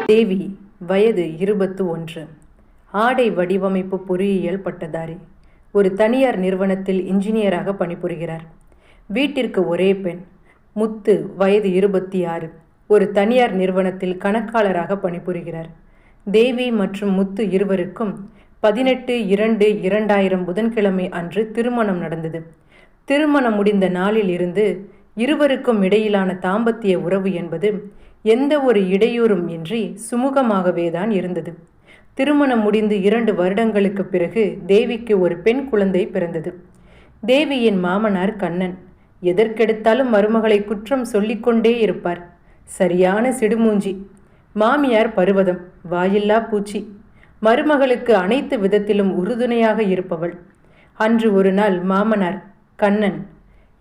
தேவி, வயது 21, ஆடை வடிவமைப்பு பொறியியல் பட்டதாரி, ஒரு தனியார் நிறுவனத்தில் இன்ஜினியராக பணிபுரிகிறார். வீட்டிற்கு ஒரே பெண். முத்து, வயது 26, ஒரு தனியார் நிறுவனத்தில் கணக்காளராக பணிபுரிகிறார். தேவி மற்றும் முத்து இருவருக்கும் 18/2/2000 புதன்கிழமை அன்று திருமணம் நடந்தது. திருமணம் முடிந்த நாளில் இருந்து இருவருக்கும் இடையிலான தாம்பத்திய உறவு என்பது எந்த ஒரு இடையூறும் இன்றி சுமூகமாகவே தான் இருந்தது. திருமணம் முடிந்து 2 வருடங்களுக்கு பிறகு தேவிக்கு ஒரு பெண் குழந்தை பிறந்தது. தேவியின் மாமனார் கண்ணன் எதற்கெடுத்தாலும் மருமகளை குற்றம் சொல்லிக்கொண்டே இருப்பார். சரியான சிடுமூஞ்சி. மாமியார் பருவதம், வாயில்லா பூச்சி. மருமகளுக்கு அனைத்து விதத்திலும் உறுதுணையாக இருப்பவள். அன்று ஒரு நாள் மாமனார், கண்ணன்,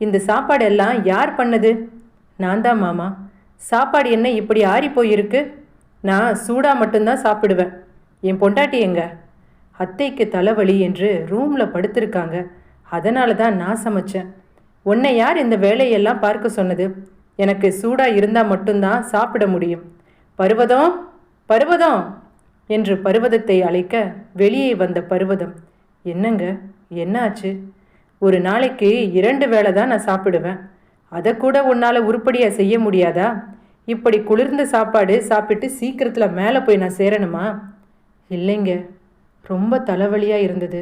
இந்த சாப்பாடெல்லாம் யார் பண்ணது? நான் தான் மாமா. சாப்பாடு என்ன இப்படி ஆறி போயிருக்கு? நான் சூடாக மட்டும்தான் சாப்பிடுவேன். என் பொண்டாட்டி எங்க? அத்தைக்கு தலைவலி என்று ரூமில் படுத்திருக்காங்க. அதனால தான் நான் சமைச்சேன். உன்னை யார் இந்த வேலையெல்லாம் பார்க்க சொன்னது? எனக்கு சூடாக இருந்தால் மட்டும்தான் சாப்பிட முடியும். பருவதம், பருவதம் என்று பருவதத்தை அழைக்க வெளியே வந்த பருவதம், என்னங்க, என்னாச்சு? ஒரு நாளைக்கு 2 வேளை தான் நான் சாப்பிடுவேன். அதை கூட உன்னால் உருப்படியாக செய்ய முடியாதா? இப்படி குளிர்ந்த சாப்பாடு சாப்பிட்டு சீக்கிரத்தில் மேலே போய் நான் சேரணுமா? இல்லைங்க, ரொம்ப தலைவலியாக இருந்தது.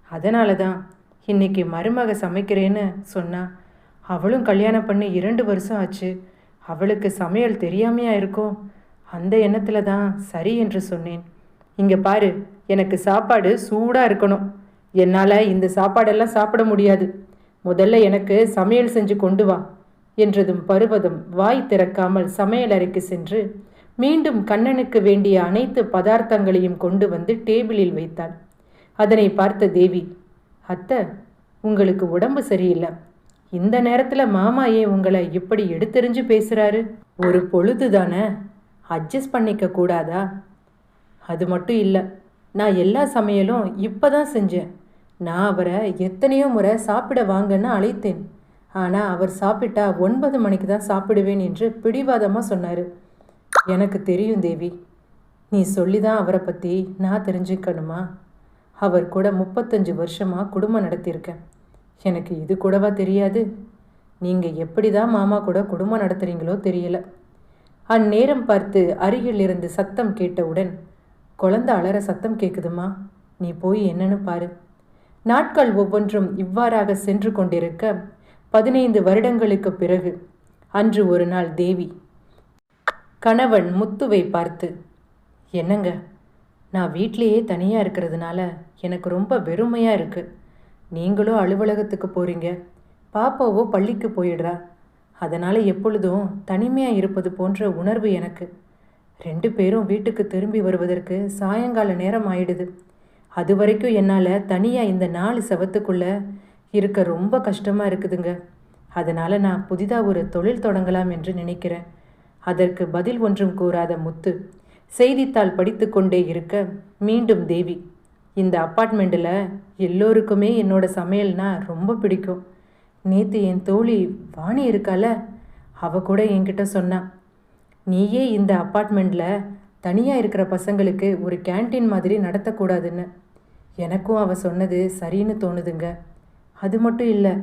அதனால தான் இன்னைக்கு மருமக சமைக்கிறேன்னு சொன்னா. அவளும் கல்யாணம் பண்ணி 2 வருஷம் ஆச்சு. அவளுக்கு சமையல் தெரியாமையா இருக்கும். அந்த எண்ணத்தில் தான் சரி என்று சொன்னேன். இங்கே பாரு, எனக்கு சாப்பாடு சூடாக இருக்கணும். என்னால் இந்த சாப்பாடெல்லாம் சாப்பிட முடியாது. முதல்ல எனக்கு சமையல் செஞ்சு கொண்டு வா என்றதும் பருவதம் வாய் திறக்காமல் சமையலறைக்கு சென்று மீண்டும் கண்ணனுக்கு வேண்டிய அனைத்து பதார்த்தங்களையும் கொண்டு வந்து டேபிளில் வைத்தாள். அதனை பார்த்த தேவி, அத்தை, உங்களுக்கு உடம்பு சரியில்லை. இந்த நேரத்தில் மாமா ஏன் உங்களை இப்படி எடுத்தெறிஞ்சு பேசுகிறாரு? ஒரு பொழுது தானே, அட்ஜஸ்ட் பண்ணிக்க கூடாதா? அது மட்டும் இல்லை, நான் எல்லா சமையலும் இப்போ தான் செஞ்சேன். நான் அவரை எத்தனையோ முறை சாப்பிட வாங்கன்னு அழைத்தேன். ஆனால் அவர் சாப்பிட்டா 9 மணிக்கு தான் சாப்பிடுவேன் என்று பிடிவாதமாக சொன்னார். எனக்கு தெரியும் தேவி, நீ சொல்லி தான் அவரை பற்றி நான் தெரிஞ்சுக்கணுமா? அவர் கூட 35 வருஷமாக குடும்பம் நடத்தியிருக்கேன். எனக்கு இது கூடவா தெரியாது? நீங்கள் எப்படி தான் மாமா கூட குடும்பம் நடத்துகிறீங்களோ தெரியல. அந்நேரம் பார்த்து அருகில் இருந்து சத்தம் கேட்டவுடன், குழந்தை அலற சத்தம் கேட்குதுமா, நீ போய் என்னன்னு பாரு. நாட்கள் ஒவ்வொன்றும் இவ்வாறாக சென்று கொண்டிருக்க 15 வருடங்களுக்கு பிறகு அன்று ஒரு நாள் தேவி கணவன் முத்துவை பார்த்து, என்னங்க, நான் வீட்டிலேயே தனியாக இருக்கிறதுனால எனக்கு ரொம்ப வெறுமையாக இருக்குது. நீங்களும் அலுவலகத்துக்கு போகிறீங்க, பாப்பாவோ பள்ளிக்கு போயிடுறா. அதனால் எப்பொழுதும் தனிமையாக இருப்பது போன்ற உணர்வு எனக்கு. 2 பேரும் வீட்டுக்கு திரும்பி வருவதற்கு சாயங்கால நேரம் ஆயிடுது. அது வரைக்கும் என்னால் தனியாக இந்த 4 செவத்துக்குள்ளே இருக்க ரொம்ப கஷ்டமாக இருக்குதுங்க. அதனால் நான் புதிதாக ஒரு தொழில் தொடங்கலாம் என்று நினைக்கிறேன். அதற்கு பதில் ஒன்றும் கூறாத முத்து செய்தித்தாள் படித்து கொண்டே இருக்க மீண்டும் தேவி, இந்த அப்பார்ட்மெண்ட்டில் எல்லோருக்குமே என்னோட சமையல்னா ரொம்ப பிடிக்கும். நேற்று என் தோழி வாணி இருக்கால, அவ கூட என்கிட்ட சொன்னா, நீயே இந்த அப்பார்ட்மெண்ட்டில் தனியாக இருக்கிற பசங்களுக்கு ஒரு கேன்டீன் மாதிரி நடத்தக்கூடாதுன்னு. எனக்கும் அவ சொன்னது சரின்னு தோணுதுங்க. அது மட்டும் இல்லை,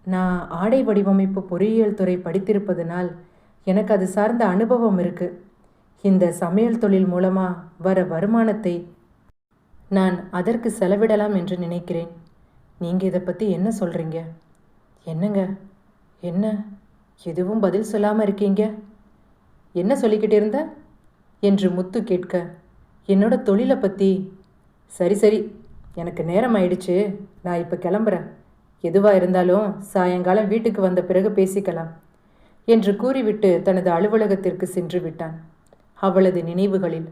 நான் ஆடை வடிவமைப்பு பொறியியல் துறை படித்திருப்பதனால் எனக்கு அது சார்ந்த அனுபவம் இருக்குது. இந்த சமையல் தொழில் மூலமாக வர வருமானத்தை நான் அதற்கு செலவிடலாம் என்று நினைக்கிறேன். நீங்கள் இதை பற்றி என்ன சொல்கிறீங்க? என்னங்க, என்ன எதுவும் பதில் சொல்லாமல் இருக்கீங்க? என்ன சொல்லிக்கிட்டு இருந்த என்று முத்து கேட்க, என்னோட தொழிலை பற்றி. சரி சரி, எனக்கு நேரம் ஆயிடுச்சு, நான் இப்போ கிளம்புறேன். எதுவாக இருந்தாலும் சாயங்காலம் வீட்டுக்கு வந்த பிறகு பேசிக்கலாம் என்று கூறிவிட்டு தனது அலுவலகத்திற்கு சென்று விட்டான். அவளது நினைவுகளில்,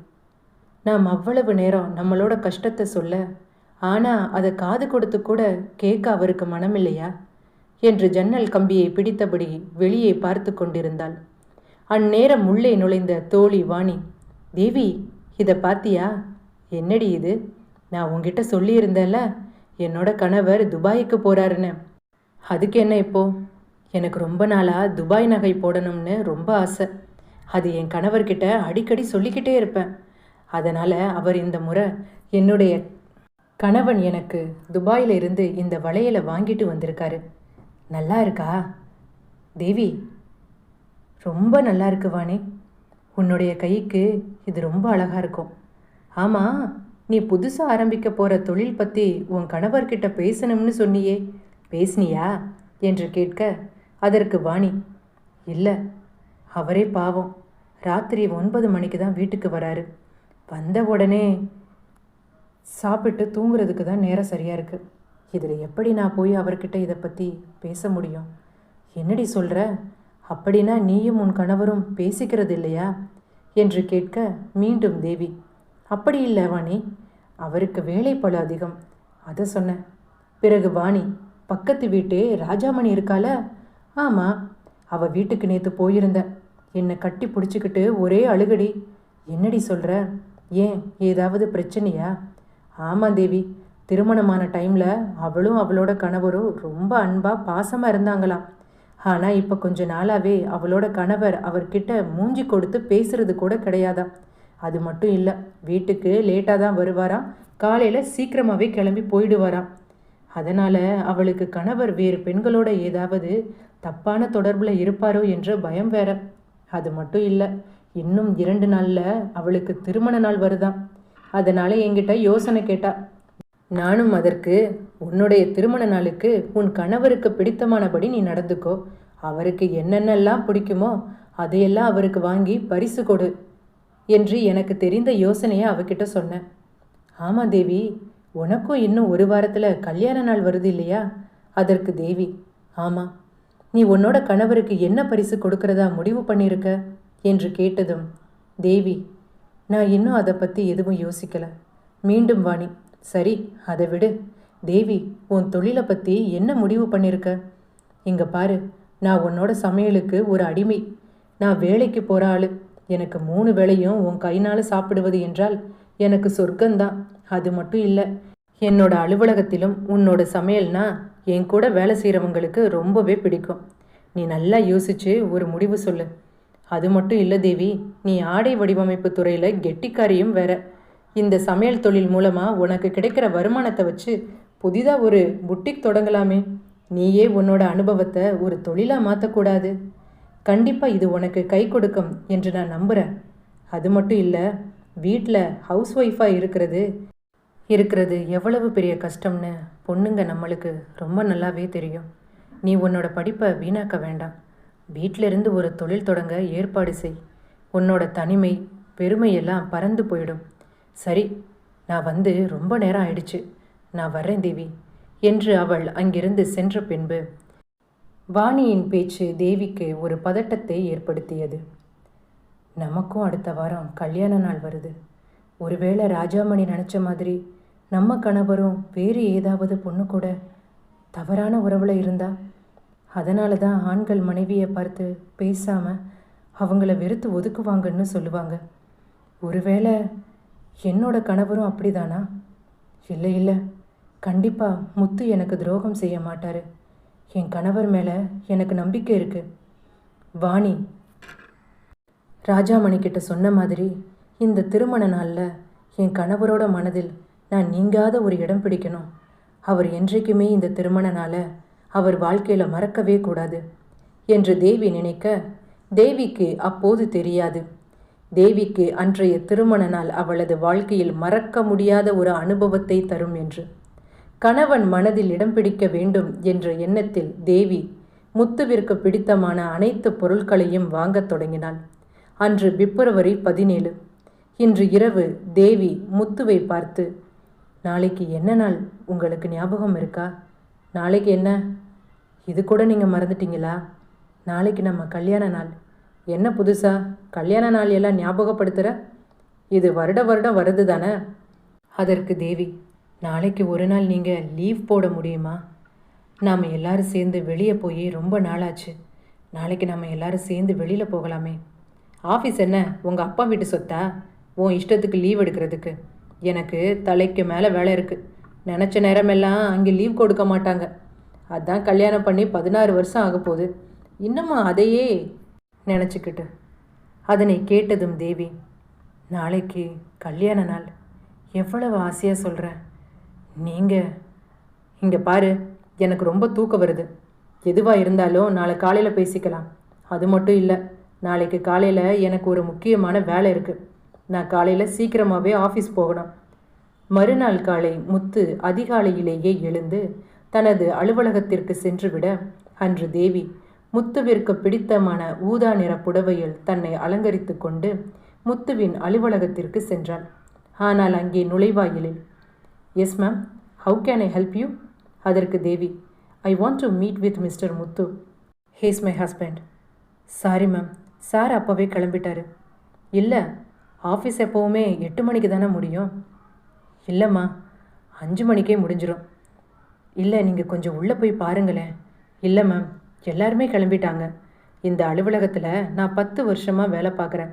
நாம் அவ்வளவு நேரம் நம்மளோட கஷ்டத்தை சொல்ல, ஆனால் அதை காது கொடுத்து கூட கேட்க அவருக்கு மனமில்லையா என்று ஜன்னல் கம்பியை பிடித்தபடி வெளியே பார்த்து கொண்டிருந்தாள். அந்நேரம் உள்ளே நுழைந்த தோழி வாணி, தேவி, இதை பாத்தியா? என்னடி இது? நான் உங்ககிட்ட சொல்லியிருந்தேன்ல, என்னோட கணவர் துபாய்க்கு போகிறாருன்னு. அதுக்கு என்ன இப்போ? எனக்கு ரொம்ப நாளாக துபாய் நகை போடணும்னு ரொம்ப ஆசை. அது என் கணவர்கிட்ட அடிக்கடி சொல்லிக்கிட்டே இருப்பேன். அதனால் அவர் இந்த முறை என்னுடைய கணவன் எனக்கு துபாயில் இருந்து இந்த வளையலை வாங்கிட்டு வந்திருக்காரு. நல்லா இருக்கா தேவி? ரொம்ப நல்லா இருக்கு வாணி. உன்னுடைய கைக்கு இது ரொம்ப அழகாக இருக்கும். ஆமாம், நீ புதுசாக ஆரம்பிக்க போகிற தொழில் பற்றி உன் கணவர்கிட்ட பேசணும்னு சொன்னியே, பேசினியா என்று கேட்க, அதற்கு வாணி, இல்லை, அவரே பாவம் ராத்திரி 9 மணிக்கு தான் வீட்டுக்கு வராரு. வந்த உடனே சாப்பிட்டு தூங்குறதுக்கு தான் நேரம் சரியாக இருக்குது. இதில் எப்படி நான் போய் அவர்கிட்ட இதை பற்றி பேச முடியும்? என்னடி சொல்கிற? அப்படின்னா நீயும் உன் கணவரும் பேசிக்கிறது இல்லையா என்று கேட்க, மீண்டும் தேவி, அப்படி இல்லை வாணி, அவருக்கு வேலைப்பளு அதிகம், அதை சொன்னேன். பிறகு வாணி, பக்கத்து வீட்டே ராஜாமணி இருக்கால? ஆமாம், அவள் வீட்டுக்கு நேற்று போயிருந்தேன். என்னை கட்டி பிடிச்சிக்கிட்டு ஒரே அழுகடி. என்னடி சொல்கிற? ஏன், ஏதாவது பிரச்சனையா? ஆமாம் தேவி, திருமணமான டைமில் அவளும் அவளோட கணவரும் ரொம்ப அன்பாக பாசமாக இருந்தாங்களாம். ஆனால் இப்போ கொஞ்ச நாளாகவே அவளோட கணவர் அவர்கிட்ட மூஞ்சி கொடுத்து பேசுறது கூட கிடையாதாம். அது மட்டும் இல்லை, வீட்டுக்கு லேட்டாக தான் வருவாராம், காலையில் சீக்கிரமாகவே கிளம்பி போயிடுவாராம். அதனால் அவளுக்கு கணவர் வேறு பெண்களோட ஏதாவது தப்பான தொடர்பில் இருப்பாரோ என்ற பயம் வேற. அது மட்டும் இல்லை, இன்னும் 2 நாளில் அவளுக்கு திருமண நாள் வருதாம். அதனால் என்கிட்ட யோசனை கேட்டா. நானும் அதற்கு, உன்னுடைய திருமண நாளுக்கு உன் கணவருக்கு பிடித்தமானபடி நீ நடந்துக்கோ, அவருக்கு என்னென்னலாம் பிடிக்குமோ அதையெல்லாம் அவருக்கு வாங்கி பரிசு கொடு என்று எனக்கு தெரிந்த யோசனையை அவகிட்ட சொன்னேன். ஆமாம் தேவி, உனக்கும் இன்னும் 1 வாரத்தில் கல்யாண நாள் வருது இல்லையா? அதற்கு தேவி, ஆமாம், நீ உன்னோட கணவருக்கு என்ன பரிசு கொடுக்கறதா முடிவு பண்ணியிருக்க என்று கேட்டதும் தேவி, நான் இன்னும் அதை பற்றி எதுவும் யோசிக்கலை. மீண்டும் வாணி, சரி அதை விடு தேவி, உன் தொழிலை பற்றி என்ன முடிவு பண்ணியிருக்க? இங்கே பாரு, நான் உன்னோட சமையலுக்கு ஒரு அடிமை. நான் வேலைக்கு போகிற ஆள். எனக்கு 3 வேளையும் உன் கைனால் சாப்பிடுவது என்றால் எனக்கு சொர்க்கந்தான். அது மட்டும் இல்லை, என்னோட அலுவலகத்திலும் உன்னோட சமையல்னா என் கூட வேலை செய்கிறவங்களுக்கு ரொம்பவே பிடிக்கும். நீ நல்லா யோசித்து ஒரு முடிவு சொல்லு. அது மட்டும் இல்லை தேவி, நீ ஆடை வடிவமைப்பு துறையில் கெட்டிக்காரியும் வேற. இந்த சமையல் தொழில் மூலமாக உனக்கு கிடைக்கிற வருமானத்தை வச்சு புதிதாக ஒரு புட்டிக் தொடங்கலாமே. நீயே உன்னோட அனுபவத்தை ஒரு தொழிலாக மாற்றக்கூடாது? கண்டிப்பாக இது உனக்கு கை கொடுக்கும் என்று நான் நம்புகிறேன். அது மட்டும் இல்லை, வீட்டில் ஹவுஸ் ஒய்ஃபாக இருக்கிறது எவ்வளவு பெரிய கஷ்டம்னு பொண்ணுங்க நம்மளுக்கு ரொம்ப நல்லாவே தெரியும். நீ உன்னோட படிப்பை வீணாக்க வேண்டாம். வீட்டிலிருந்து ஒரு தொழில் தொடங்க ஏற்பாடு செய். உன்னோட தனிமை பெருமையெல்லாம் பறந்து போயிடும். சரி, நான் வந்து ரொம்ப நேரம் ஆயிடுச்சு, நான் வர்றேன் தேவி என்று அவள் அங்கிருந்து சென்ற பின்பு வாணியின் பேச்சு தேவிக்கு ஒரு பதட்டத்தை ஏற்படுத்தியது. நமக்கும் அடுத்த வாரம் கல்யாண நாள் வருது. ஒருவேளை ராஜாமணி நினச்ச மாதிரி நம்ம கணவரும் வேறு ஏதாவது பொண்ணு கூட தவறான உறவில் இருந்தா? அதனால தான் ஆண்கள் மனைவியை பார்த்து பேசாமல் அவங்கள வெறுத்து ஒதுக்குவாங்கன்னு சொல்லுவாங்க. ஒருவேளை என்னோட கணவரும் அப்படிதானா? இல்லை இல்லை, கண்டிப்பாக முத்து எனக்கு துரோகம் செய்ய மாட்டார். என் கணவர் மேலே எனக்கு நம்பிக்கை இருக்குது. வாணி ராஜாமணி கிட்ட சொன்ன மாதிரி இந்த திருமண நாளில் என் கணவரோட மனதில் நான் நீங்காத ஒரு இடம் பிடிக்கணும். அவர் என்றைக்குமே இந்த திருமண நாளை அவர் வாழ்க்கையில் மறக்கவே கூடாது என்று தேவி நினைக்க, தேவிக்கு அப்போது தெரியாது, தேவிக்கு அன்றைய திருமண நாள் அவளது வாழ்க்கையில் மறக்க முடியாத ஒரு அனுபவத்தை தரும் என்று. கணவன் மனதில் இடம் பிடிக்க வேண்டும் என்ற எண்ணத்தில் தேவி முத்துவிற்கு பிடித்தமான அனைத்து பொருட்களையும் வாங்கத் தொடங்கினாள். அன்று பிப்ரவரி 17. இன்று இரவு தேவி முத்துவை பார்த்து, நாளைக்கு என்ன நாள் உங்களுக்கு ஞாபகம் இருக்கா? நாளைக்கு என்ன? இது கூட நீங்கள் மறந்துட்டீங்களா? நாளைக்கு நம்ம கல்யாண நாள். என்ன புதுசா கல்யாண நாள் எல்லாம் ஞாபகப்படுத்துகிற? இது வருடம் வருது தானே? அதற்கு தேவி, நாளைக்கு ஒரு நாள் நீங்கள் லீவ் போட முடியுமா? நாம் எல்லாரும் சேர்ந்து வெளியே போய் ரொம்ப நாளாச்சு. நாளைக்கு நம்ம எல்லாரும் சேர்ந்து வெளியில் போகலாமே. ஆஃபீஸ் என்ன உங்கள் அப்பா வீட்டு சொத்தா? உன் இஷ்டத்துக்கு லீவ் எடுக்கிறதுக்கு? எனக்கு தலைக்கு மேலே வேலை இருக்குது. நினச்ச நேரமெல்லாம் அங்கே லீவ் கொடுக்க மாட்டாங்க. அதான் கல்யாணம் பண்ணி 16 வருஷம் ஆக போகுது. இன்னமும் அதையே நினச்சிக்கிட்டு. அதனை கேட்டதும் தேவி, நாளைக்கு கல்யாண நாள், எவ்வளவு ஆசையாக சொல்கிற. நீங்கள் இங்கே பாரு, எனக்கு ரொம்ப தூக்கம் வருது. எதுவாக இருந்தாலும் நாளை காலையில் பேசிக்கலாம். அது மட்டும் இல்லை, நாளைக்கு காலையில் எனக்கு ஒரு முக்கியமான வேலை இருக்குது. நான் காலையில் சீக்கிரமாகவே ஆஃபீஸ் போகணும். மறுநாள் காலை முத்து அதிகாலையிலேயே எழுந்து தனது அலுவலகத்திற்கு சென்றுவிட, அன்று தேவி முத்துவிற்கு பிடித்தமான ஊதா நிற புடவையில் தன்னை அலங்கரித்து கொண்டு முத்துவின் அலுவலகத்திற்கு சென்றாள். ஆனால் அங்கே நுழைவாயிலில், yes ma'am, how can I help you? அதற்கு Devi, I want to meet with mister Muthu. He's my husband. Sorry ma'am, sir அப்போவே கிளம்பிட்டாரு. இல்லை, ஆஃபீஸ் எப்போவுமே 8 மணிக்கு தானே முடியும். இல்லைம்மா, 5 மணிக்கே முடிஞ்சிடும். இல்லை, நீங்கள் கொஞ்சம் உள்ளே போய் பாருங்களேன். இல்லை மேம், எல்லாருமே கிளம்பிட்டாங்க. இந்த அலுவலகத்தில் நான் 10 வருஷமாக வேலை பார்க்குறேன்.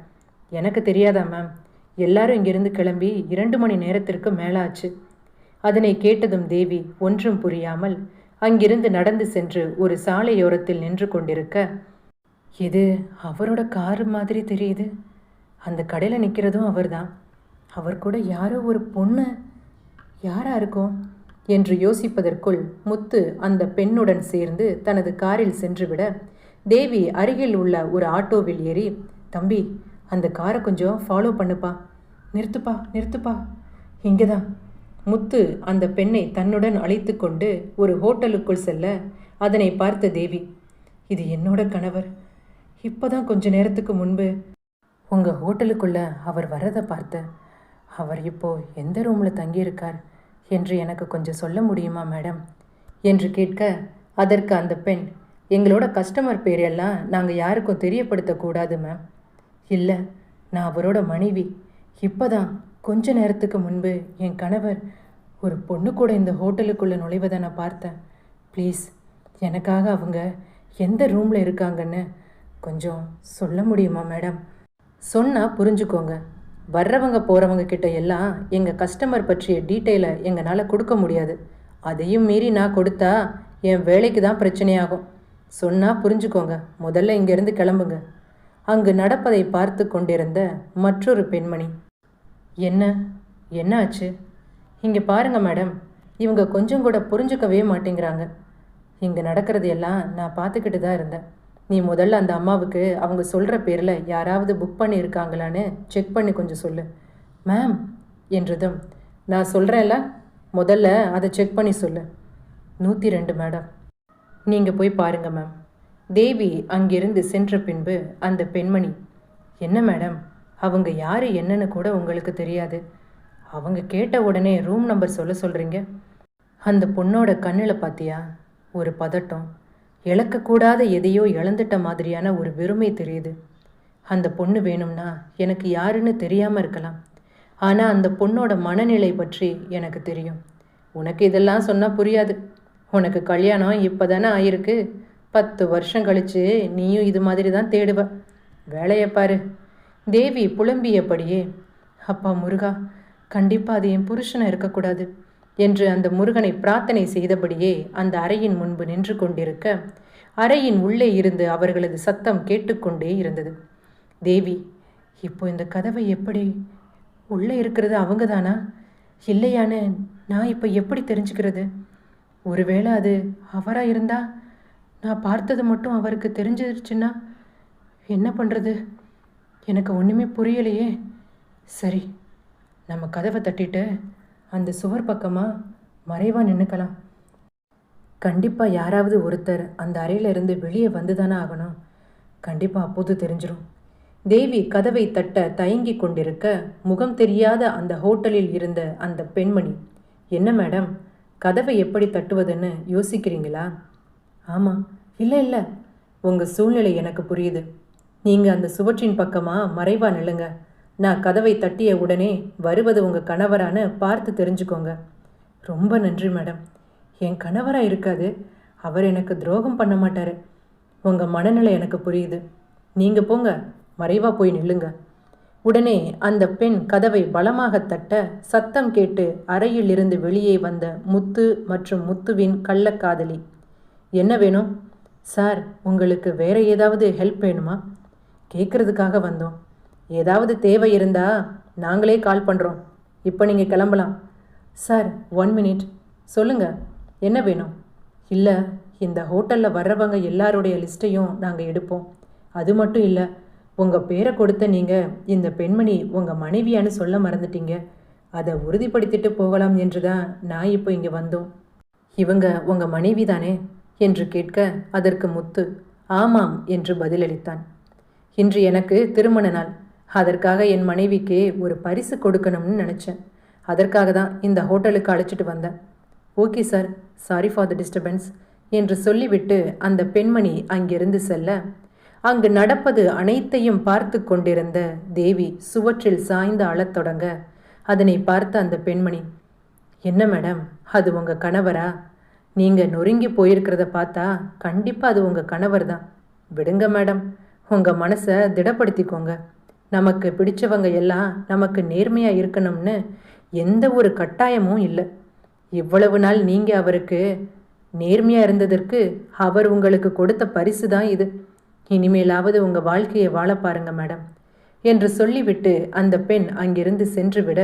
எனக்கு தெரியாதா மேம், எல்லாரும் இங்கிருந்து கிளம்பி 2 மணி நேரத்திற்கு மேலே ஆச்சு. அதனை கேட்டதும் தேவி ஒன்றும் புரியாமல் அங்கிருந்து நடந்து சென்று ஒரு சாலையோரத்தில் நின்று கொண்டிருக்க, இது அவரோட காரு மாதிரி தெரியுது. அந்த கடையில் நிற்கிறதும் அவர்தான். அவர் கூட யாரோ ஒரு பொண்ணு, யாரா இருக்கும் என்று யோசிப்பதற்குள் முத்து அந்த பெண்ணுடன் சேர்ந்து தனது காரில் சென்றுவிட, தேவி அருகில் உள்ள ஒரு ஆட்டோவில் ஏறி, தம்பி, அந்த காரை கொஞ்சம் ஃபாலோ பண்ணுப்பா, நிறுத்துப்பா நிறுத்துப்பா, இங்கே தான். முத்து அந்த பெண்ணை தன்னுடன் அழைத்து கொண்டு ஒரு ஹோட்டலுக்குள் செல்ல, அதனை பார்த்த தேவி, இது என்னோட கணவர். இப்போதான் கொஞ்ச நேரத்துக்கு முன்பு உங்கள் ஹோட்டலுக்குள்ளே அவர் வர்றதை பார்த்தேன். அவர் இப்போ எந்த ரூமில் தங்கியிருக்கார் என்று எனக்கு கொஞ்சம் சொல்ல முடியுமா மேடம் என்று கேட்க, அதற்கு அந்த பெண், எங்களோட கஸ்டமர் பேரெல்லாம் நாங்கள் யாருக்கும் தெரியப்படுத்தக்கூடாது மேம். இல்லை, நான் அவரோட மனைவி. இப்போதான் கொஞ்ச நேரத்துக்கு முன்பு என் கணவர் ஒரு பொண்ணு கூட இந்த ஹோட்டலுக்குள்ளே நுழைவதை நான் பார்த்தேன். ப்ளீஸ், எனக்காக அவங்க எந்த ரூமில் இருக்காங்கன்னு கொஞ்சம் சொல்ல முடியுமா மேடம்? சொன்னால் புரிஞ்சுக்கோங்க. வர்றவங்க போகிறவங்க கிட்ட எல்லாம் எங்கள் கஸ்டமர் பற்றிய டீட்டெயிலை எங்களால் கொடுக்க முடியாது. அதையும் மீறி நான் கொடுத்தா என் வேலைக்கு தான் பிரச்சனையாகும். சொன்னால் புரிஞ்சுக்கோங்க. முதல்ல இங்கேருந்து கிளம்புங்க. அங்கு நடப்பதை பார்த்து கொண்டிருந்த மற்றொரு பெண்மணி, என்ன ஆச்சு? இங்கே பாருங்கள் மேடம், இவங்க கொஞ்சம் கூட புரிஞ்சுக்கவே மாட்டேங்கிறாங்க. இங்கே நடக்கிறது எல்லாம் நான் பார்த்துக்கிட்டு தான் இருந்தேன். நீ முதல்ல அந்த அம்மாவுக்கு அவங்க சொல்கிற பேரில் யாராவது புக் பண்ணியிருக்காங்களான்னு செக் பண்ணி கொஞ்சம் சொல்லு. மேம் என்றதும், நான் சொல்கிறேன்ல, முதல்ல அதை செக் பண்ணி சொல்லு. 102 மேடம். நீங்கள் போய் பாருங்கள் மேம். தேவி அங்கிருந்து சென்ற பின்பு அந்த பெண்மணி, என்ன மேடம், அவங்க யார் என்னன்னு கூட உங்களுக்கு தெரியாது. அவங்க கேட்ட உடனே ரூம் நம்பர் சொல்ல சொல்கிறீங்க. அந்த பொண்ணோட கண்ணில் பார்த்தியா, ஒரு பதட்டம், இழக்கக்கூடாத எதையோ இழந்துட்ட மாதிரியான ஒரு வெறுமை தெரியுது. அந்த பொண்ணு வேணும்னா எனக்கு யாருன்னு தெரியாமல் இருக்கலாம். ஆனால் அந்த பொண்ணோட மனநிலை பற்றி எனக்கு தெரியும். உனக்கு இதெல்லாம் சொன்னால் புரியாது. உனக்கு கல்யாணம் இப்போ தானே ஆயிருக்கு. 10 வருஷம் கழித்து நீயும் இது மாதிரி தான் தேடுவ. வேலையை பாரு. தேவி புலம்பியபடியே, அப்பா முருகா, கண்டிப்பாக அது என் புருஷனை இருக்கக்கூடாது என்று அந்த முருகனை பிரார்த்தனை செய்தபடியே அந்த அறையின் முன்பு நின்று கொண்டிருக்க, அறையின் உள்ளே இருந்து அவர்களது சத்தம் கேட்டுக்கொண்டே இருந்தது. தேவி, இப்போ இந்த கதவை எப்படி, உள்ளே இருக்கிறது அவங்க தானா இல்லையான்னு நான் இப்போ எப்படி தெரிஞ்சுக்கிறது? ஒருவேளை அது அவராக இருந்தா, நான் பார்த்தது மட்டும் அவருக்கு தெரிஞ்சிருச்சுன்னா என்ன பண்ணுறது? எனக்கு ஒன்றுமே புரியலையே. சரி, நம்ம கதவை தட்டிட்டு அந்த சுவர் பக்கமாக மறைவாக நின்றுக்கலாம். கண்டிப்பாக யாராவது ஒருத்தர் அந்த அறையிலிருந்து வெளியே வந்து தானே ஆகணும். கண்டிப்பாக அப்போது தெரிஞ்சிடும். தேவி கதவை தட்ட தயங்கி கொண்டிருக்க, முகம் தெரியாத அந்த ஹோட்டலில் இருந்த அந்த பெண்மணி, என்ன மேடம், கதவை எப்படி தட்டுவதுன்னு யோசிக்கிறீங்களா? ஆமாம். இல்லை, உங்கள் சூழ்நிலை எனக்கு புரியுது. நீங்கள் அந்த சுவற்றின் பக்கமாக மறைவாக நில்லுங்க. நான் கதவை தட்டிய உடனே வருவது உங்கள் கணவரான்னு பார்த்து தெரிஞ்சுக்கோங்க. ரொம்ப நன்றி மேடம். என் கணவராக இருக்காது, அவர் எனக்கு துரோகம் பண்ண மாட்டார். உங்கள் மனநிலை எனக்கு புரியுது. நீங்கள் போங்க, மறைவாக போய் நில்லுங்க. உடனே அந்த பெண் கதவை பலமாக தட்ட சத்தம் கேட்டு அறையில் இருந்து வெளியே வந்த முத்து மற்றும் முத்துவின் கள்ளக்காதலி, என்ன வேணும்? சார், உங்களுக்கு வேற ஏதாவது ஹெல்ப் வேணுமா? கேட்குறதுக்காக வந்தோம். ஏதாவது தேவை இருந்தா நாங்களே கால் பண்ணுறோம். இப்போ நீங்கள் கிளம்பலாம். Sir 1 minute. சொல்லுங்கள், என்ன வேணும்? இல்லை, இந்த ஹோட்டலில் வர்றவங்க எல்லாருடைய லிஸ்ட்டையும் நாங்கள் எடுப்போம். அது மட்டும் இல்லை, உங்கள் பேரை கொடுத்த நீங்கள் இந்த பெண்மணி உங்கள் மனைவியான்னு சொல்ல மறந்துட்டீங்க. அதை உறுதிப்படுத்திட்டு போகலாம் என்று தான் நான் இப்போ இங்கே வந்தோம். இவங்க உங்கள் மனைவி தானே என்று கேட்க அதற்கு முத்து ஆமாம் என்று பதிலளித்தான். இன்று எனக்கு திருமண நாள். அதற்காக என் மனைவிக்கு ஒரு பரிசு கொடுக்கணும்னு நினச்சேன். அதற்காக தான் இந்த ஹோட்டலுக்கு அழைச்சிட்டு வந்தேன். Okay sir, sorry for the disturbance என்று சொல்லிவிட்டு அந்த பெண்மணி அங்கிருந்து செல்ல, அங்கு நடப்பது அனைத்தையும் பார்த்து கொண்டிருந்த தேவி சுவற்றில் சாய்ந்து அழத் தொடங்க, அதனை பார்த்த அந்த பெண்மணி, என்ன மேடம், அது உங்கள் கணவரா? நீங்கள் நொறுங்கி போயிருக்கிறத பார்த்தா கண்டிப்பாக அது உங்கள் கணவர் தான். விடுங்க மேடம், உங்கள் மனசை திடப்படுத்திக்கோங்க. நமக்கு பிடிச்சவங்க எல்லாம் நமக்கு நேர்மையாக இருக்கணும்னு எந்த ஒரு கட்டாயமும் இல்லை. இவ்வளவு நாள் நீங்கள் அவருக்கு நேர்மையாக இருந்ததற்கு அவர் உங்களுக்கு கொடுத்த பரிசு தான் இது. இனிமேலாவது உங்கள் வாழ்க்கையை வாழ பாருங்க மேடம் என்று சொல்லிவிட்டு அந்த பெண் அங்கிருந்து சென்றுவிட,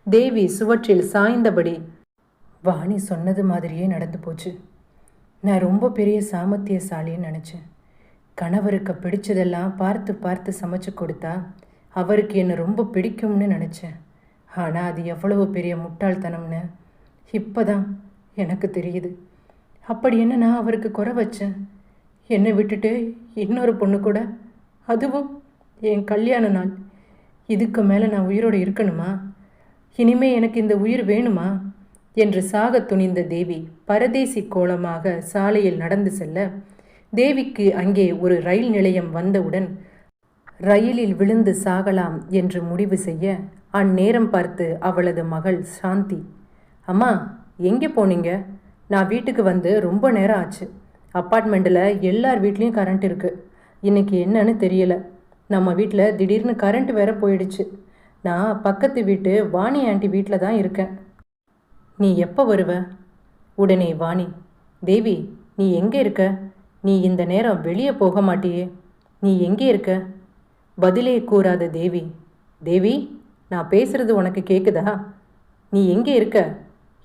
தேவி சுவற்றில் சாய்ந்தபடி, வாணி சொன்னது மாதிரியே நடந்து போச்சு. நான் ரொம்ப பெரிய சாமர்த்தியசாலின்னு நினச்சேன். கணவருக்கு பிடிச்சதெல்லாம் பார்த்து பார்த்து சமைச்சு கொடுத்தா அவருக்கு என்னை ரொம்ப பிடிக்கும்னு நினச்சேன். ஆனால் அது எவ்வளவு பெரிய முட்டாள்தனம்னு இப்போ தான் எனக்கு தெரியுது. அப்படி என்ன நான் அவருக்கு குறை வச்சேன்? என்னை விட்டுட்டு இன்னொரு பொண்ணு கூட, அதுவும் என் கல்யாண நாள். இதுக்கு மேலே நான் உயிரோடு இருக்கணுமா? இனிமே எனக்கு இந்த உயிர் வேணுமா என்று சாக துணிந்த தேவி பரதேசி கோலமாக சாலையில் நடந்து செல்ல, தேவிக்கு அங்கே ஒரு ரயில் நிலையம் வந்தவுடன் ரயிலில் விழுந்து சாகலாம் என்று முடிவு செய்ய, அந்நேரம் பார்த்து அவளது மகள் சாந்தி, அம்மா எங்கே போனீங்க? நான் வீட்டுக்கு வந்து ரொம்ப நேரம் ஆச்சு. அப்பார்ட்மெண்ட்டில் எல்லார் வீட்லேயும் கரண்ட் இருக்குது. இன்றைக்கி என்னன்னு தெரியல. நம்ம வீட்டில் திடீர்னு கரண்ட் வேற போயிடுச்சு. நான் பக்கத்து வீட்டு வாணி ஆண்டி வீட்டில் தான் இருக்கேன். நீ எப்போ வருவ? உடனே வாணி, தேவி நீ எங்கே இருக்க? நீ இந்த நேரம் வெளியே போக மாட்டியே. நீ எங்கே இருக்க? பதிலே கூறாத தேவி, தேவி நான் பேசுறது உனக்கு கேட்குதா? நீ எங்கே இருக்க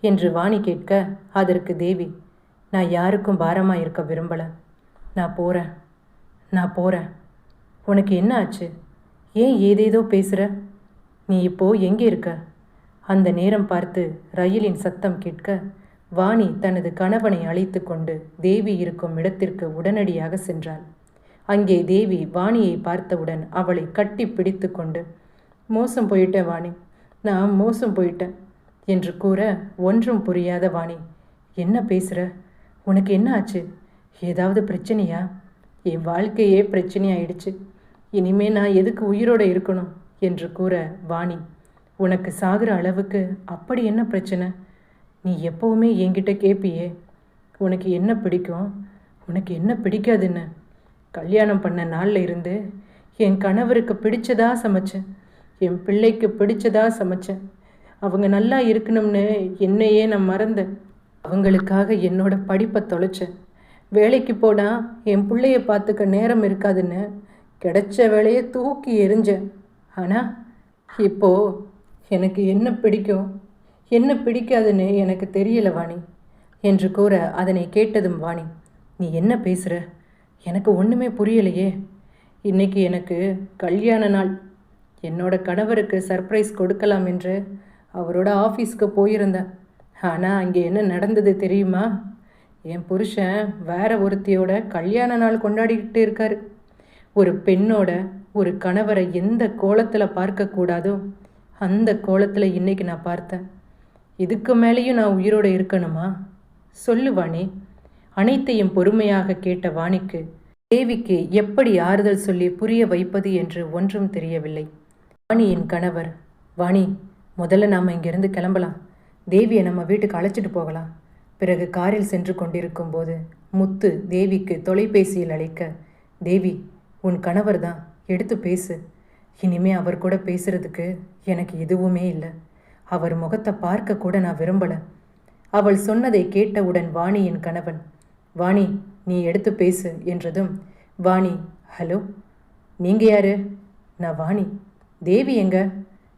என்று வாணி கேட்க, அதற்கு தேவி, நான் யாருக்கும் பாரமாக இருக்க விரும்பலை. நான் போகிறேன். உனக்கு என்ன ஆச்சு? ஏன் ஏதேதோ பேசுகிற? நீ இப்போது எங்கே இருக்க? அந்த நேரம் பார்த்து ரயிலின் சத்தம் கேட்க, வாணி தனது கணவனை அழைத்து கொண்டு தேவி இருக்கும் இடத்திற்கு உடனடியாக சென்றாள். அங்கே தேவி வாணியை பார்த்தவுடன் அவளை கட்டி பிடித்து கொண்டு, மோசம் போயிட்டேன் வாணி, நான் மோசம் போயிட்டேன் என்று கூற, ஒன்றும் புரியாத வாணி, என்ன பேசுகிற? உனக்கு என்ன ஆச்சு? ஏதாவது பிரச்சனையா? என் வாழ்க்கையே பிரச்சனையாயிடுச்சு. இனிமே நான் எதுக்கு உயிரோடு இருக்கணும் என்று கூற, வாணி, உனக்கு சாகிற அளவுக்கு அப்படி என்ன பிரச்சனை? நீ எப்போவுமே என்கிட்ட கேட்பியே, உனக்கு என்ன பிடிக்கும், உனக்கு என்ன பிடிக்காதுன்னு. கல்யாணம் பண்ண நாளில் இருந்து என் கணவருக்கு பிடிச்சதா சமைச்சேன், என் பிள்ளைக்கு பிடிச்சதா சமைச்சேன். அவங்க நல்லா இருக்கணும்னு என்னையே நான் மறந்தேன். அவங்களுக்காக என்னோட படிப்பை தொலைச்சேன். வேலைக்கு போனால் என் பிள்ளைய பார்த்துக்க நேரம் இருக்காதுன்னு கிடைச்ச வேலையை தூக்கி எறிஞ்சேன். ஆனால் இப்போது எனக்கு என்ன பிடிக்கும் என்ன பிடிக்காதுன்னு எனக்கு தெரியல வாணி என்று கூற, அதனை கேட்டதும் வாணி, நீ என்ன பேசுகிற? எனக்கு ஒன்றுமே புரியலையே. இன்னைக்கு எனக்கு கல்யாண நாள். என்னோட கணவருக்கு சர்ப்ரைஸ் கொடுக்கலாம் என்று அவரோட ஆஃபீஸ்க்கு போயிருந்தேன். ஆனால் அங்கே என்ன நடந்தது தெரியுமா? என் புருஷன் வேற ஒருத்தியோட கல்யாண நாள் கொண்டாடிக்கிட்டு இருக்காரு. ஒரு பெண்ணோட ஒரு கணவரை எந்த கோலத்தில் பார்க்கக்கூடாதோ அந்த கோலத்தில் இன்னைக்கு நான் பார்த்தேன். இதுக்கு மேலேயும் நான் உயிரோடு இருக்கணுமா? சொல்லு வாணி. அனைத்தையும் பொறுமையாக கேட்ட வாணிக்கு தேவிக்கு எப்படி ஆறுதல் சொல்லி புரிய வைப்பது என்று ஒன்றும் தெரியவில்லை. வாணியின் கணவர், வாணி முதல்ல நாம் இங்கிருந்து கிளம்பலாம். தேவியை நம்ம வீட்டுக்கு அழைச்சிட்டு போகலாம். பிறகு காரில் சென்று கொண்டிருக்கும் போது முத்து தேவிக்கு தொலைபேசியில் அழைக்க, தேவி உன் கணவர் தான், எடுத்து பேசு. இனிமே அவர் கூட பேசுறதுக்கு எனக்கு எதுவுமே இல்லை. அவர் முகத்தை பார்க்க கூட நான் விரும்பலை. அவள் சொன்னதை கேட்டவுடன் வாணியின் கணவன், வாணி நீ எடுத்து பேசு என்றதும் வாணி, ஹலோ நீங்கள் யார்? நான் வாணி. தேவி எங்க?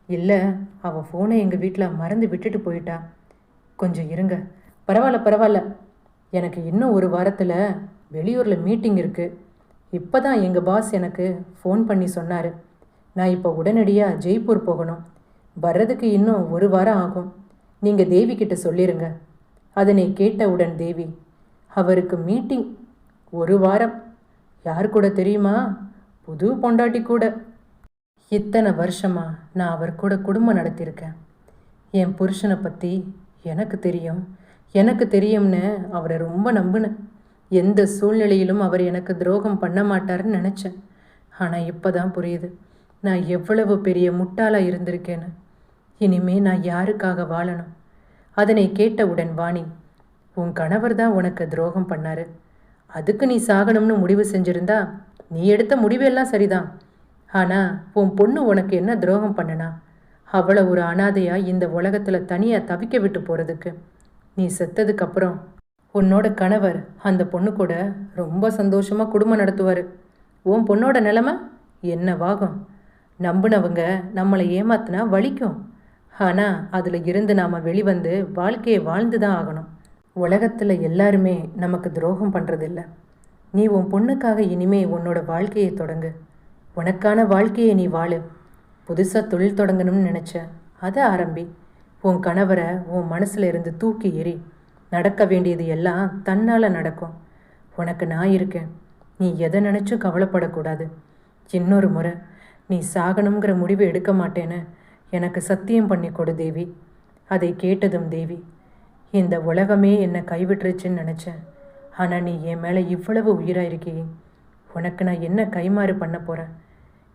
இல்லை, அவள் ஃபோனை எங்கள் வீட்டில் மறந்து விட்டுட்டு போயிட்டா. கொஞ்சம் இருங்க. பரவாயில்ல பரவாயில்ல, எனக்கு இன்னும் ஒரு வாரத்தில் வெளியூரில் மீட்டிங் இருக்குது. இப்போ தான் எங்கள் பாஸ் எனக்கு ஃபோன் பண்ணி சொன்னார். நான் இப்போ உடனடியாக ஜெய்ப்பூர் போகணும். வர்றதுக்கு இன்னும் ஒரு வாரம் ஆகும். நீங்கள் தேவி கிட்ட சொல்லிடுங்க. அதனை கேட்டவுடன் தேவி, அவருக்கு மீட்டிங் 1 வாரம். யார் கூட தெரியுமா? புது பொண்டாட்டி கூட. இத்தனை வருஷமா நான் அவர் கூட குடும்பம் நடத்தியிருக்கேன். என் புருஷனை பற்றி எனக்கு தெரியும்னு அவரை ரொம்ப நம்பினேன். எந்த சூழ்நிலையிலும் அவர் எனக்கு துரோகம் பண்ண மாட்டாருன்னு நினச்சேன். ஆனால் இப்போ தான் புரியுது நான் எவ்வளவு பெரிய முட்டாளாக இருந்திருக்கேன்னு. இனிமே நான் யாருக்காக வாழணும்? அதனை கேட்டவுடன் வாணி, உன் கணவர் தான் உனக்கு துரோகம் பண்ணாரு. அதுக்கு நீ சாகணும்னு முடிவு செஞ்சிருந்தா நீ எடுத்த முடிவெல்லாம் சரிதான். ஆனால் உன் பொண்ணு உனக்கு என்ன துரோகம் பண்ணனா? அவளை ஒரு அனாதையாக இந்த உலகத்தில் தனியாக தவிக்க விட்டு போகிறதுக்கு. நீ செத்ததுக்கப்புறம் உன்னோட கணவர் அந்த பொண்ணு கூட ரொம்ப சந்தோஷமாக குடும்பம் நடத்துவார். உன் பொண்ணோட நிலைமை என்னவாகும்? நம்பினவங்க நம்மளை ஏமாத்தினா வலிக்கும். ஆனால் அதில் இருந்து நாம் வெளிவந்து வாழ்க்கையை வாழ்ந்து தான் ஆகணும். உலகத்தில் எல்லாருமே நமக்கு துரோகம் பண்ணுறதில்ல. நீ உன் பொண்ணுக்காக இனிமே உன்னோட வாழ்க்கையை தொடங்கு. உனக்கான வாழ்க்கையை நீ வாழு. புதுசாக தொழில் தொடங்கணும்னு நினச்ச, அதை ஆரம்பி. உன் கணவரை உன் மனசில் இருந்து தூக்கி எறி. நடக்க வேண்டியது எல்லாம் தன்னால் நடக்கும். உனக்கு நான் இருக்கேன். நீ எதை நினச்சும் கவலைப்படக்கூடாது. இன்னொரு முறை நீ சாகணுங்கிற முடிவு எடுக்க மாட்டேன்னு எனக்கு சத்தியம் பண்ணி கொடு தேவி. அதை கேட்டதும் தேவி, இந்த உலகமே என்னை கைவிட்டுருச்சுன்னு நினச்சேன். ஆனால் நீ என் மேலே இவ்வளவு உயிராக இருக்கியே. உனக்கு நான் என்ன கைமாறு பண்ண போகிறேன்?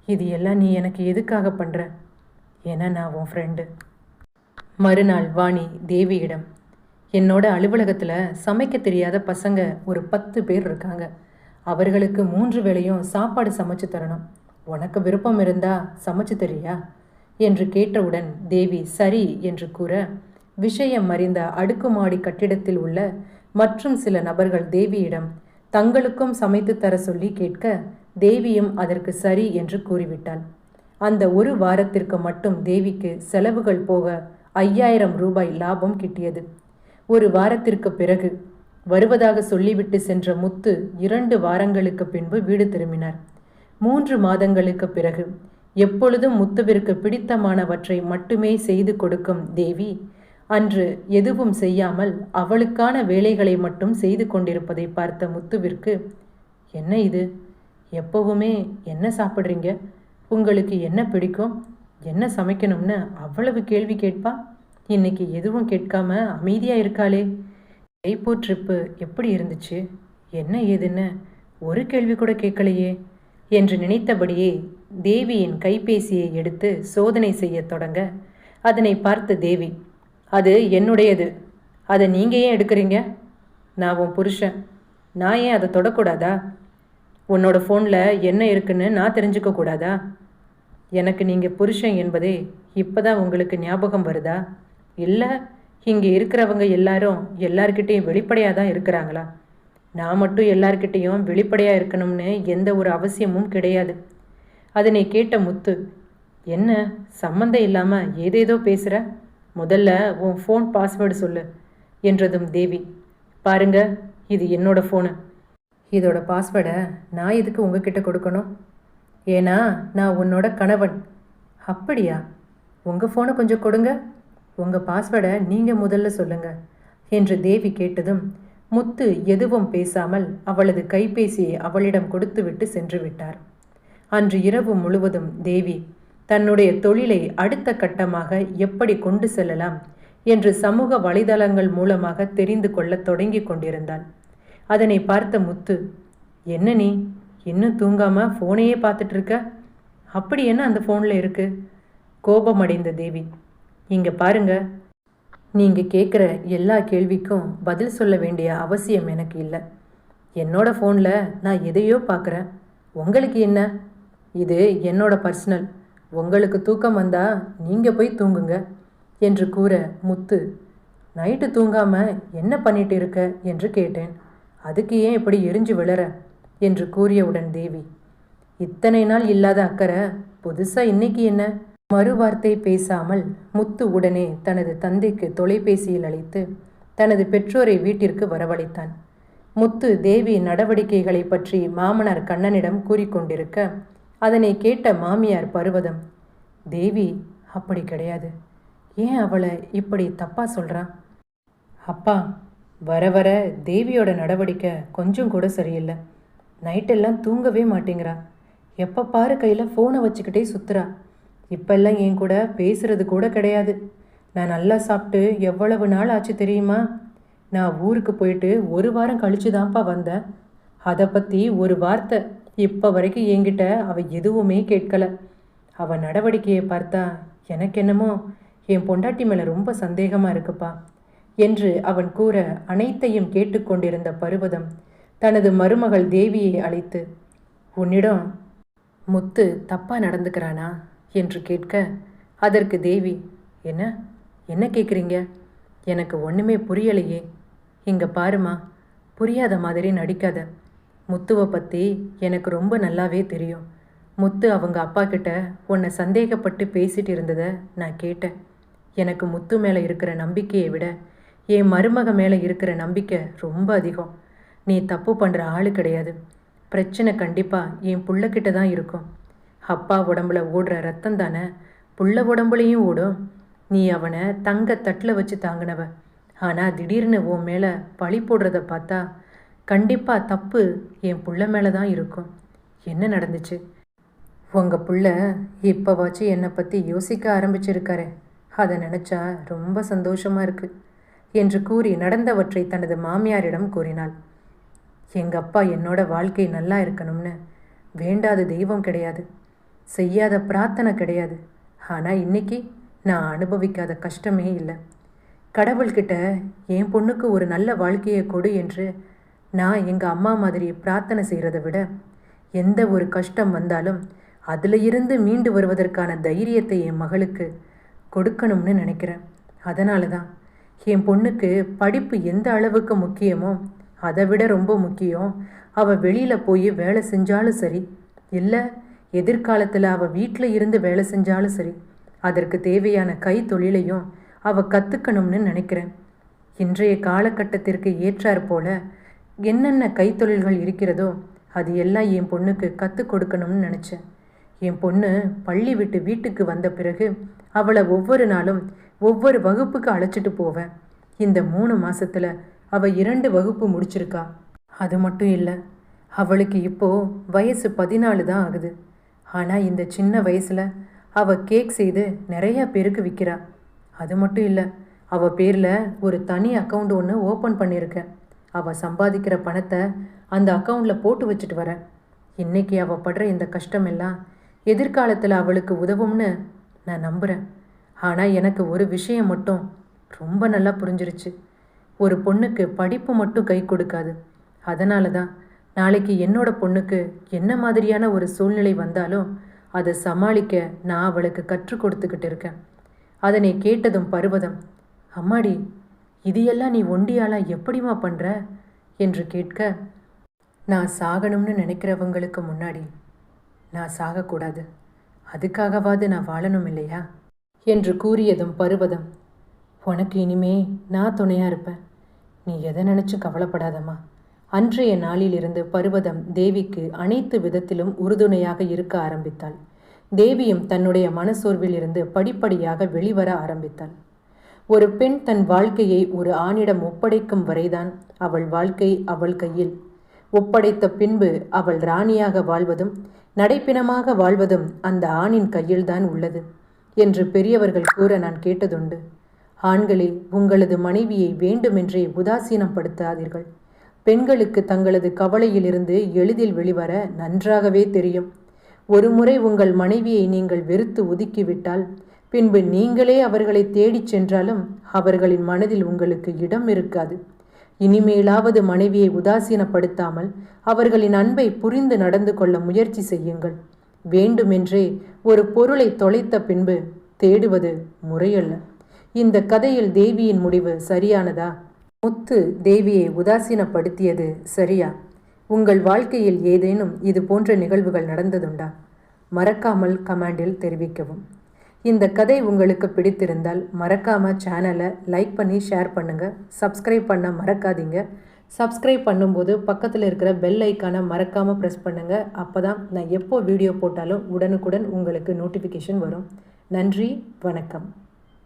இது எல்லாம் நீ எனக்கு எதுக்காக பண்ணுற? ஏன்னா நான் உன் ஃப்ரெண்டு. மறுநாள் வாணி தேவியிடம், என்னோட அலுவலகத்தில் சமைக்க தெரியாத பசங்க ஒரு 10 பேர் இருக்காங்க. அவர்களுக்கு 3 வேளையும் சாப்பாடு சமைச்சு தரணும். உனக்கு விருப்பம் இருந்தா சமைச்சு தரியா என்று கேட்டவுடன் தேவி சரி என்று கூற, விஷயம் அறிந்த அடுக்குமாடி கட்டிடத்தில் உள்ள மற்றும் சில நபர்கள் தேவியிடம் தங்களுக்கும் சமைத்து தர சொல்லி கேட்க, தேவியும் அதற்கு சரி என்று கூறிவிட்டாள். அந்த 1 வாரத்திற்கு மட்டும் தேவிக்கு செலவுகள் போக 5000 ரூபாய் லாபம் கிட்டியது. 1 வாரத்திற்கு பிறகு வருவதாக சொல்லிவிட்டு சென்ற முத்து 2 வாரங்களுக்கு பின்பு வீடு திரும்பினார். 3 மாதங்களுக்கு பிறகு எப்பொழுதும் முத்துவிற்கு பிடித்தமானவற்றை மட்டுமே செய்து கொடுக்கும் தேவி அன்று எதுவும் செய்யாமல் அவளுக்கான வேலைகளை மட்டும் செய்து கொண்டிருப்பதை பார்த்த முத்துவிற்கு, என்ன இது, எப்பவுமே என்ன சாப்பிட்றீங்க, உங்களுக்கு என்ன பிடிக்கும், என்ன சமைக்கணும்னு அவ்வளவு கேள்வி கேட்பா. இன்னைக்கு எதுவும் கேட்காம அமைதியாக இருக்காளே. ஜெய்ப்பூர் ட்ரிப்பு எப்படி இருந்துச்சு, என்ன ஏதுன்னு ஒரு கேள்வி கூட கேட்கலையே என்று நினைத்தபடியே தேவியின் கைபேசியை எடுத்து சோதனை செய்ய தொடங்க, அதனை பார்த்த தேவி, அது என்னுடையது, அதை நீங்கள் ஏன் எடுக்கிறீங்க? நான் உன் புருஷன், நான் ஏன் அதை தொடக்கூடாதா? உன்னோட ஃபோனில் என்ன இருக்குன்னு நான் தெரிஞ்சுக்க கூடாதா? எனக்கு நீங்கள் புருஷன் என்பதே இப்போ தான் உங்களுக்கு ஞாபகம் வருதா? இல்லை இங்கே இருக்கிறவங்க எல்லாரும் எல்லார்கிட்டையும் வெளிப்படையாக தான் இருக்கிறாங்களா? நான் மட்டும் எல்லார்கிட்டையும் வெளிப்படையாக இருக்கணும்னு எந்த ஒரு அவசியமும் கிடையாது. அதனை கேட்ட முத்து, என்ன சம்மந்தம் இல்லாமல் ஏதேதோ பேசுகிற, முதல்ல உன் ஃபோன் பாஸ்வேர்டு சொல்லு என்றதும் தேவி, பாருங்க, இது என்னோட ஃபோனு. இதோட பாஸ்வேர்டை நான் எதுக்கு உங்ககிட்ட கொடுக்கணும்? ஏன்னா நான் உன்னோட கணவன். அப்படியா? உங்கள் ஃபோனை கொஞ்சம் கொடுங்க, உங்கள் பாஸ்வேர்டை நீங்கள் முதல்ல சொல்லுங்கள் என்று தேவி கேட்டதும் முத்து எதுவும் பேசாமல் அவளது கைபேசியை அவளிடம் கொடுத்துவிட்டு சென்று விட்டார். அன்று இரவு முழுவதும் தேவி தன்னுடைய தொழிலை அடுத்த கட்டமாக எப்படி கொண்டு செல்லலாம் என்று சமூக வலைதளங்கள் மூலமாக தெரிந்து கொள்ள தொடங்கி கொண்டிருந்தாள். அதனை பார்த்த முத்து, என்ன நீ இன்னும் தூங்காம ஃபோனையே பார்த்துட்டு இருக்க? அப்படி என்ன அந்த ஃபோனில் இருக்கு? கோபமடைந்த தேவி, இங்கே பாருங்க, நீங்கள் கேட்குற எல்லா கேள்விக்கும் பதில் சொல்ல வேண்டிய அவசியம் எனக்கு இல்லை. என்னோட ஃபோனில் நான் எதையோ பார்க்குறேன், உங்களுக்கு என்ன? இது என்னோட பர்சனல். உங்களுக்கு தூக்கம் வந்தால் நீங்கள் போய் தூங்குங்க என்று கூற முத்து, நைட்டு தூங்காமல் என்ன பண்ணிட்டு இருக்க என்று கேட்டேன். அதுக்கு ஏன் இப்படி எரிஞ்சு விழற என்று கூறியவுடன் தேவி, இத்தனை நாள் இல்லாத அக்கறை புதுசா இன்னைக்கு என்ன? மறுவார்த்தை பேசாமல் முத்து உடனே தனது தந்தைக்கு தொலைபேசியில் அழைத்து தனது பெற்றோரை வீட்டிற்கு வரவழைத்தான். முத்து தேவி நடவடிக்கைகளை பற்றி மாமனார் கண்ணனிடம் கூறிக்கொண்டிருக்க அதனை கேட்ட மாமியார் பர்வதம், தேவி அப்படி கிடையாது, ஏன் அவளை இப்படி தப்பா சொல்றான்? அப்பா, வர வர தேவியோட நடவடிக்கை கொஞ்சம் கூட சரியில்லை. நைட்டெல்லாம் தூங்கவே மாட்டேங்கிறா. எப்போ பாரு கையில் ஃபோனை வச்சுக்கிட்டே சுற்றுறா. இப்பெல்லாம் என் கூட பேசுறது கூட கிடையாது. நான் நல்லா சாப்பிட்டு எவ்வளவு நாள் ஆச்சு தெரியுமா? நான் ஊருக்கு போயிட்டு ஒரு வாரம் கழிச்சு தான்ப்பா வந்தேன். அதை பற்றி ஒரு வார்த்தை இப்போ வரைக்கும் என்கிட்ட அவள் எதுவுமே கேட்கல. அவள் நடவடிக்கையை பார்த்தா எனக்கு என்னமோ என் பொண்டாட்டி மேலே ரொம்ப சந்தேகமாக இருக்குப்பா என்று அவன் கூற அனைத்தையும் கேட்டுக்கொண்டிருந்த பர்வதம் தனது மருமகள் தேவியை அழைத்து, உன்னிடம் முத்து தப்பா நடந்துக்கிறானா என்று கேட்க அதற்கு தேவி, என்ன என்ன கேட்குறீங்க? எனக்கு ஒன்றுமே புரியலையே. இங்கே பாருமா, புரியாத மாதிரி நடிக்காத. முத்துவை பற்றி எனக்கு ரொம்ப நல்லாவே தெரியும். முத்து அவங்க அப்பா கிட்ட உன்னை சந்தேகப்பட்டு பேசிட்டு இருந்ததை நான் கேட்டேன். எனக்கு முத்து மேலே இருக்கிற நம்பிக்கையை விட என் மருமக மேலே இருக்கிற நம்பிக்கை ரொம்ப அதிகம். நீ தப்பு பண்ணுற ஆள் கிடையாது. பிரச்சனை கண்டிப்பாக என் புள்ளக்கிட்ட தான் இருக்கும். அப்பா உடம்புல ஓடுற ரத்தம் தானே புள்ள உடம்புலையும் ஓடும். நீ அவனை தங்க தட்டில் வச்சு தாங்கினவ. ஆனால் திடீர்னு உன் மேலே பழி போடுறத பார்த்தா கண்டிப்பாக தப்பு என் புள்ள மேலே தான் இருக்கும். என்ன நடந்துச்சு? உங்கள் புள்ள இப்போவாச்சும் என்னை பற்றி யோசிக்க ஆரம்பிச்சிருக்காரு. அதை நினச்சா ரொம்ப சந்தோஷமாக இருக்குது என்று கூறி நடந்தவற்றை தனது மாமியாரிடம் கூறினாள். எங்கள் அப்பா என்னோட வாழ்க்கை நல்லா இருக்கணும்னு வேண்டாத தெய்வம் கிடையாது, செய்யாத பிரார்த்தனை கிடையாது. ஆனால் இன்னைக்கு நான் அனுபவிக்காத கஷ்டமே இல்லை. கடவுள்கிட்ட என் பொண்ணுக்கு ஒரு நல்ல வாழ்க்கையை கொடு என்று நான் எங்கள் அம்மா மாதிரி பிரார்த்தனை செய்கிறத விட எந்த ஒரு கஷ்டம் வந்தாலும் அதில் இருந்து மீண்டு வருவதற்கான தைரியத்தை என் மகளுக்கு கொடுக்கணும்னு நினைக்கிறேன். அதனால தான் என் பொண்ணுக்கு படிப்பு எந்த அளவுக்கு முக்கியமோ அதை விட ரொம்ப முக்கியம் அவள் வெளியில் போய் வேலை செஞ்சாலும் சரி, இல்லை எதிர்காலத்தில் அவள் வீட்டில் இருந்து வேலை செஞ்சாலும் சரி, அதற்கு தேவையான தொழிலையும் அவள் கற்றுக்கணும்னு நினைக்கிறேன். இன்றைய காலகட்டத்திற்கு ஏற்றாற் போல என்னென்ன கைத்தொழில்கள் இருக்கிறதோ அது எல்லாம் என் பொண்ணுக்கு கற்றுக் கொடுக்கணும்னு நினச்சேன். என் பொண்ணு பள்ளி விட்டு வீட்டுக்கு வந்த பிறகு அவளை ஒவ்வொரு நாளும் ஒவ்வொரு வகுப்புக்கு அழைச்சிட்டு போவேன். இந்த 3 மாசத்துல அவள் 2 வகுப்பு முடிச்சிருக்கா. அது மட்டும் இல்லை, அவளுக்கு இப்போது வயசு 14 தான் ஆகுது. ஆனால் இந்த சின்ன வயசில் அவள் கேக் செய்து நிறையா பேருக்கு விற்கிறா. அது மட்டும் இல்லை, அவள் பேரில் ஒரு தனி அக்கௌண்ட் ஒன்று ஓப்பன் பண்ணியிருக்கேன். அவள் சம்பாதிக்கிற பணத்தை அந்த அக்கௌண்ட்டில் போட்டு வச்சுட்டு வரேன். இன்றைக்கி அவள் படுற இந்த கஷ்டமெல்லாம் எதிர்காலத்தில் அவளுக்கு உதவும்னு நான் நம்புகிறேன். ஆனால் எனக்கு ஒரு விஷயம் மட்டும் ரொம்ப நல்லா புரிஞ்சிருச்சு. ஒரு பொண்ணுக்கு படிப்பு மட்டும் கை கொடுக்காது. அதனால தான் நாளைக்கு என்னோட பொண்ணுக்கு என்ன மாதிரியான ஒரு சூழ்நிலை வந்தாலும் அதை சமாளிக்க நான் அவளுக்கு கற்றுக் கொடுத்துக்கிட்டு இருக்கேன். அதனை கேட்டதும் பர்வதம், அம்மாடி, இது எல்லாம் நீ ஒண்டியாலா எப்படிமா பண்ணுற என்று கேட்க, நான் சாகணும்னு நினைக்கிறவங்களுக்கு முன்னாடி நான் சாகக்கூடாது, அதுக்காகவாது நான் வாழணும் இல்லையா என்று கூறியதும் பர்வதம், உனக்கு இனிமே நான் துணையாக இருப்பேன், நீ எதை நினச்சும் கவலைப்படாதம்மா. அன்றைய நாளிலிருந்து பர்வதம் தேவிக்கு அனைத்து விதத்திலும் உறுதுணையாக இருக்க ஆரம்பித்தாள். தேவியும் தன்னுடைய மனசோர்வில் இருந்து படிப்படியாக வெளிவர ஆரம்பித்தாள். ஒரு பெண் தன் வாழ்க்கையை ஒரு ஆணிடம் ஒப்படைக்கும் வரைதான் அவள் வாழ்க்கை அவள் கையில். ஒப்படைத்த பின்பு அவள் ராணியாக வாழ்வதும் நடைப்பிணமாக வாழ்வதும் அந்த ஆணின் கையில்தான் உள்ளது என்று பெரியவர்கள் கூற நான் கேட்டதுண்டு. ஆண்களே, உங்களது மனைவியை வேண்டுமென்றே உதாசீனப்படுத்தாதீர்கள். பெண்களுக்கு தங்களது கவலையிலிருந்து எளிதில் வெளிவர நன்றாகவே தெரியும். ஒருமுறை உங்கள் மனைவியை நீங்கள் வெறுத்து ஒதுக்கிவிட்டால் பின்பு நீங்களே அவர்களை தேடிச் சென்றாலும் அவர்களின் மனதில் உங்களுக்கு இடம் இருக்காது. இனிமேலாவது மனைவியை உதாசீனப்படுத்தாமல் அவர்களின் அன்பை புரிந்து நடந்து கொள்ள முயற்சி செய்யுங்கள். வேண்டுமென்றே ஒரு பொருளை தொலைத்த பின்பு தேடுவது முறையல்ல. இந்த கதையில் தேவியின் முடிவு சரியானதா? முத்து தேவியை உதாசீனப்படுத்தியது சரியா? உங்கள் வாழ்க்கையில் ஏதேனும் இது போன்ற நிகழ்வுகள் நடந்ததுண்டா? மறக்காமல் கமெண்டில் தெரிவிக்கவும். இந்த கதை உங்களுக்கு பிடித்திருந்தால் மறக்காம சேனலை லைக் பண்ணி ஷேர் பண்ணுங்கள். சப்ஸ்கிரைப் பண்ண மறக்காதீங்க. சப்ஸ்கிரைப் பண்ணும்போது பக்கத்தில் இருக்கிற பெல் ஐக்கானை மறக்காமல் ப்ரெஸ் பண்ணுங்கள். அப்போ தான் நான் எப்போ வீடியோ போட்டாலும் உடனுக்குடன் உங்களுக்கு நோட்டிஃபிகேஷன் வரும். நன்றி, வணக்கம்.